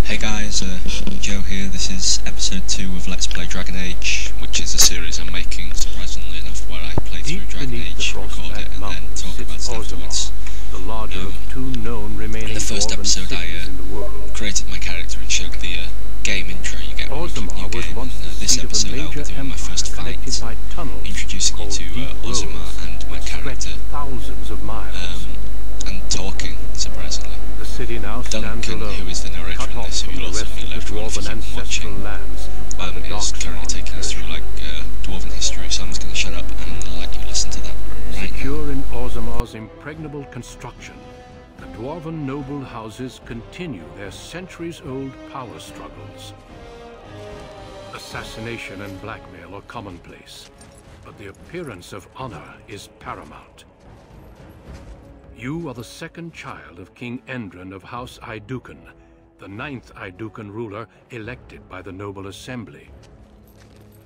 Hey guys, Joe here. This is episode 2 of Let's Play Dragon Age, which is a series I'm making, surprisingly enough, where I play through Dragon Age, record it, and then talk about it afterwards. The larger of two known remaining In the first episode I created my character and showed the game intro you get when you keep new game, and this episode I'll be doing my first fight, introducing you to Ozma and my character, and talking, surprisingly. The city now Duncan, who is the narrator in this, who you'll also be left on if you keep watching, is currently taking us through Dwarven history, so I'm just going to shut up and let you listen to that right now. Secure in Ozma's impregnable construction, the Dwarven noble houses continue their centuries-old power struggles. Assassination and blackmail are commonplace, but the appearance of honor is paramount. You are the second child of King Endrin of House Aeducan, the 9th Aeducan ruler elected by the Noble Assembly.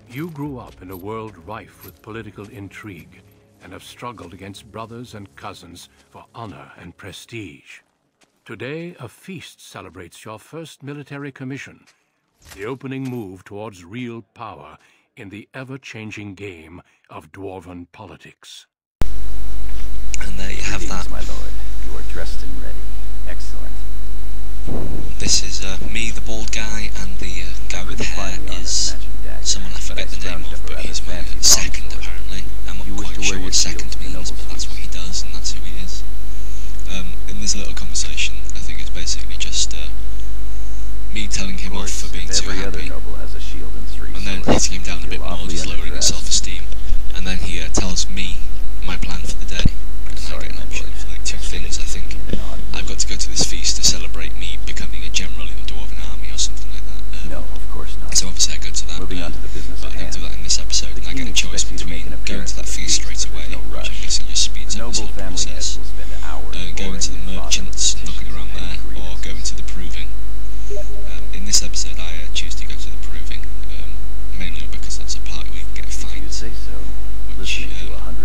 You grew up in a world rife with political intrigue and have struggled against brothers and cousins for honor and prestige. Today, a feast celebrates your first military commission, the opening move towards real power in the ever-changing game of Dwarven politics. And there you have that. My lord, you are dressed and ready. Excellent. This is me, the bald guy, and the guy with hair is someone I forget the name of, but he's my second apparently. I'm not quite sure what second means, but that's what he does, and that's who he is. In this little conversation, I think it's basically just me telling him off for being too happy, and then hitting him down a bit more, just lowering his self-esteem, and then he tells me my plan for the day. I get an option for two things, I think. I've got to go to this feast to celebrate me becoming a general in the Dwarven army or something like that. No, of course not. So obviously I go to that, Moving on to the business but I don't do that in this episode, and I get a choice between going to that feast straight away, which I'm guessing just speeds up this whole process, going to the merchants and looking around there, or going to the proving. In this episode I choose to go to the proving, mainly because that's a part where you can get a fight. Which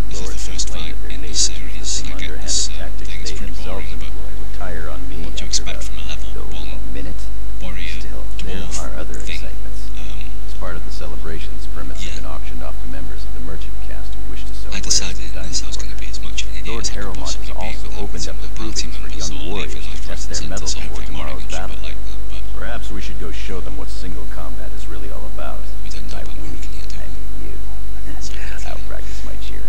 this is the first fight in this series. I get this thing, it's pretty boring, but what do you expect from a level 1 warrior dwarf thing? As part of the celebrations, permits have been auctioned off to members of the merchant caste who wish to celebrate. I decided in this I was going to be as much of an idiot as I could possibly be without some of the party members all leaving left, right and centre, so hopefully Morin can keep it like that, but perhaps we should go show them what single combat is really all about. we don't know about Morin yet, do we? I'll practice my cheering.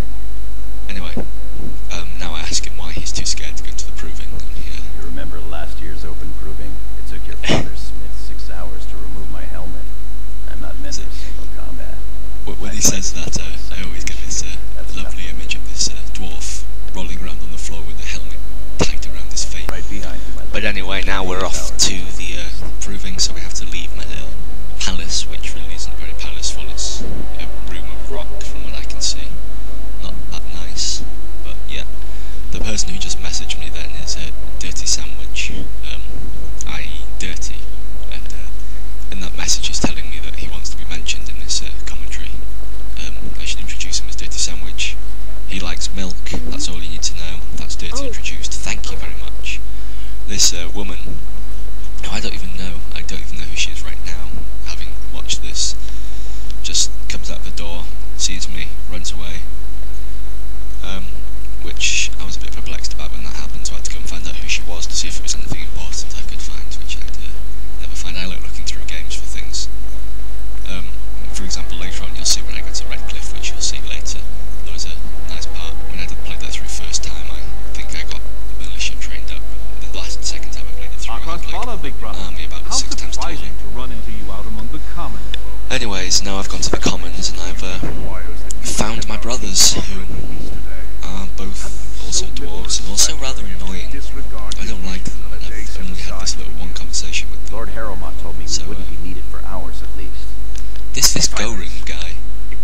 Anyway, now I ask him why he's too scared to go to the proving. You remember last year's open proving? It took your father Smith 6 hours to remove my helmet. I'm not meant for single combat. When he says that, I always get this lovely image of this dwarf rolling around on the floor with the helmet tight around his face. Right behind you, my lord. But anyway, now we're off to the proving, so we have to leave my little palace, which really isn't very palace-ful. It's a room of rock from what I can see. Not that nice, but yeah. The person who just messaged me then is Dirty Sandwich, i.e. Dirty, and in that message is telling me that he wants to be mentioned in this commentary. I should introduce him as Dirty Sandwich. He likes milk, that's all you need to know. That's Dirty introduced, thank you very much. This woman, who I don't even know who she is right now, having watched this, just comes out the door, sees me, runs away, which I was a bit perplexed about when that happened, so I had to go and find out who she was to see if it was anything important I could find, which I'd never find. I like looking through games for things. For example, later on you'll see when I go to Redcliffe, which you'll see later, there was a nice part. When I played that through first time, I think I got the militia trained up. The second time I played it through, I played army about 6 times taller. Anyways, now I've gone to the commons and I've found my brothers, who are both also dwarves and also rather annoying. I don't like them, and I've only had this little one conversation with them. Lord Harrowmont told me you wouldn't be needed for hours at least. This Goring guy,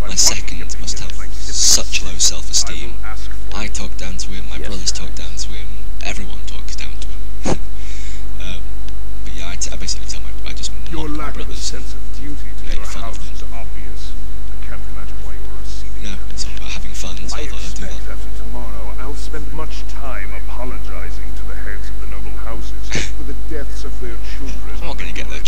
my second, must have such low self-esteem. I talk down to him, my brothers talk down to him, everyone talks down to him. But yeah, I basically tell I just mock my brothers and make fun of them. No, it's all about having fun, so I thought I'd do that. After tomorrow, I'll spend much time apologizing to the heads of the noble houses for the deaths of their children. I'm not going to get the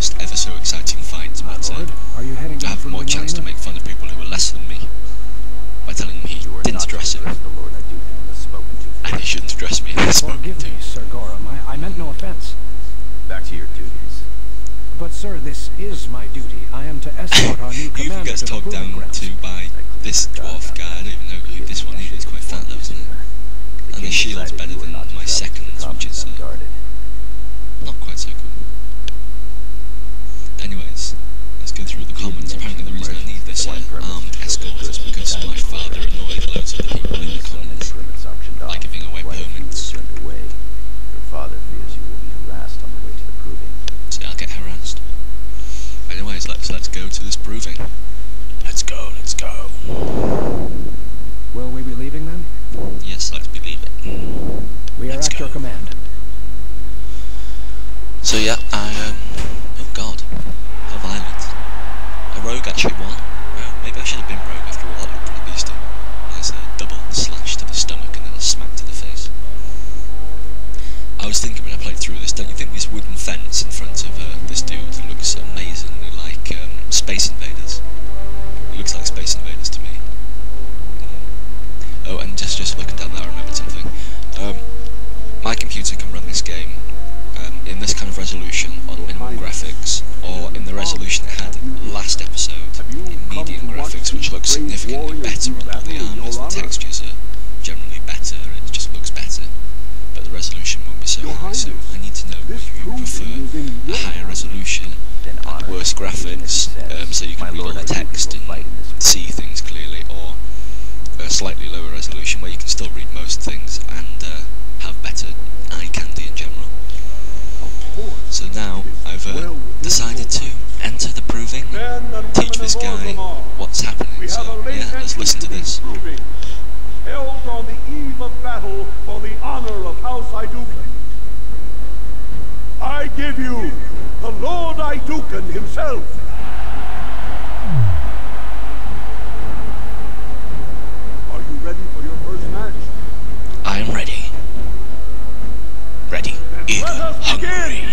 first ever so exciting fight, but Are you heading to have more chance to make fun of people who were less than me by telling me he didn't dress him, and he shouldn't dress me in the spoken Forgive to. me, Sir Gorham. I meant no offense. Back to your duties. But, sir, this is my duty. I am to escort our new He even commander gets to the talked proving down grounds. to by this dwarf guy. I don't even know who this one is. He's quite fat though, isn't he? And his shield's better than my second, which is not quite so cool. Anyways, let's go through the comments. Apparently the reason I need this armed escort is because my father annoyed loads of the people in the comments by giving away permits. Your father fears you will be harassed on the way to the proving. So I'll get harassed. Anyways, let's go to this proving. Let's go. Will we be leaving then? Yes, let's believe it. We are Let's at go. your command. So yeah, oh god, how violent. A rogue actually won. Well, maybe I should have been rogue after all, that looked pretty beastie. There's a double slash to the stomach and then a smack to the face. I was thinking when I played through this, don't you think this wooden fence in front of this dude looks amazingly like Space Invaders? It looks like Space Invaders to me. Oh, and just looking down there, I remembered something. My computer can run this game in this kind of resolution on minimum graphics, or in the resolution it had last episode in medium graphics, which looks significantly better on all the armors. The textures are generally better, it just looks better, but the resolution won't be so high, so I need to know if you prefer a higher resolution and worse graphics, so you can read all the text and see things clearly, or a slightly lower resolution where you can still read most things and have better eye candy in general. So now I've decided to enter the proving and teach this guy what's happening. So yeah, let's listen to this. Held on the eve of battle for the honor of House Iduken. I give you the Lord Iduken himself. Are you ready for your first match? I am ready. Ready, eager, hungry.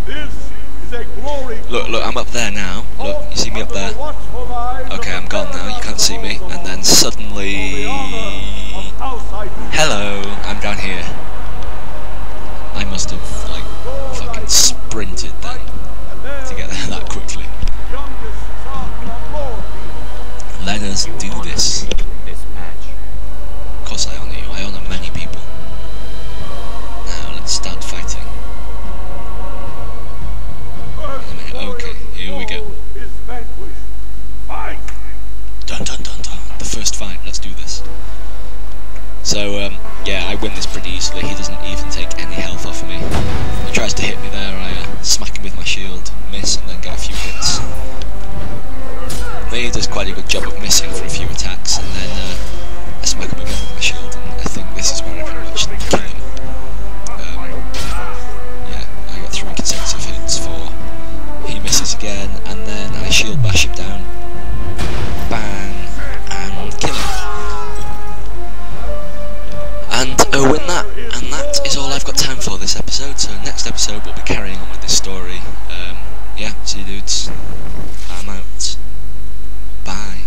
This is a glory. Look, I'm up there now. Look, you see me up there? Okay, I'm gone now, you can't see me. And then suddenly... Hello, I'm down here. I must have, like, fucking sprinted then to get there that quickly. Let us do this. Of course I honour you, I honour many people. Now let's start fighting. Okay, here we go. Dun dun dun dun. The first fight, let's do this. So, yeah, I win this pretty easily. He doesn't even take any health off of me. He tries to hit me there, I smack him with my shield, miss, and then get a few hits. He does quite a good job of missing for a few attacks, and then I smack him again with my shield, and I think this is where I pretty much kill him. Yeah, I get 3 consecutive hits for... He misses again, and then I shield bash him down. Bang, and kill him. And win that. And that is all I've got time for this episode, so next episode we'll be carrying on with this story. Yeah, see you dudes. I'm out. Bye.